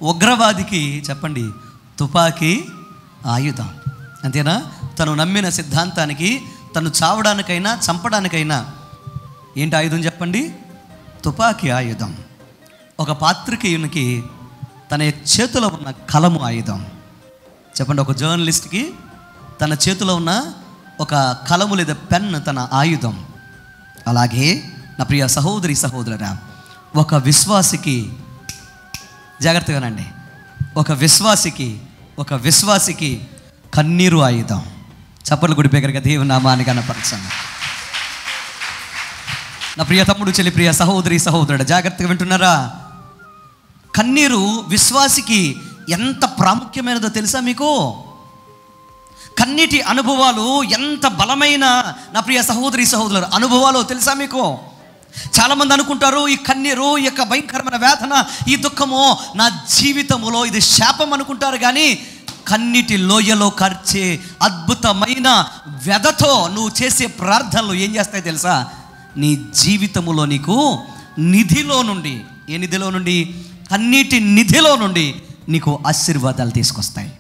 ఉగ్రవాదికి చెప్పండి తుపాకీ ఆయుధం. అంతేనా? తను నమ్మిన సిద్ధాంతానికి, తను చావడానికైనా చంపడానికైనా ఏంటి ఆయుధం చెప్పండి? తుపాకీ ఆయుధం. ఒక పాత్రికేయునికి తన చేతిలో ఉన్న కలము ఆయుధం. చెప్పండి, ఒక జర్నలిస్ట్కి తన చేతిలో ఉన్న ఒక కలము లేదా పెన్ తన ఆయుధం. అలాగే నా ప్రియ సహోదరి సహోదరురా, ఒక విశ్వాసికి, జాగ్రత్తగానండి, ఒక విశ్వాసికి కన్నీరు ఆయుధం. చప్పట్లు కొట్టి బిగ్గరగా దేవుని నామాన్ని కనపరచండి. నా ప్రియ తమ్ముడు, చెల్లి, ప్రియ సహోదరి సహోదరుడు, జాగ్రత్తగా వింటున్నారా? కన్నీరు విశ్వాసికి ఎంత ప్రాముఖ్యమైనదో తెలుసా మీకు? కన్నీటి అనుభవాలు ఎంత బలమైన నా ప్రియ సహోదరి సహోదరులు అనుభవాలు తెలుసా మీకు? చాలామంది అనుకుంటారు ఈ కన్నీరు, ఈ యొక్క భయంకరమైన వేదన, ఈ దుఃఖము నా జీవితములో ఇది శాపం అనుకుంటారు. కానీ కన్నీటి లోయలో కార్చే అద్భుతమైన వ్యధతో నువ్వు చేసే ప్రార్థనలు ఏం చేస్తాయి తెలుసా? నీ జీవితములో నీకు నిధిలో నుండి, ఏ నిధిలో నుండి? కన్నీటి నిధిలో నుండి నీకు ఆశీర్వాదాలు తీసుకొస్తాయి.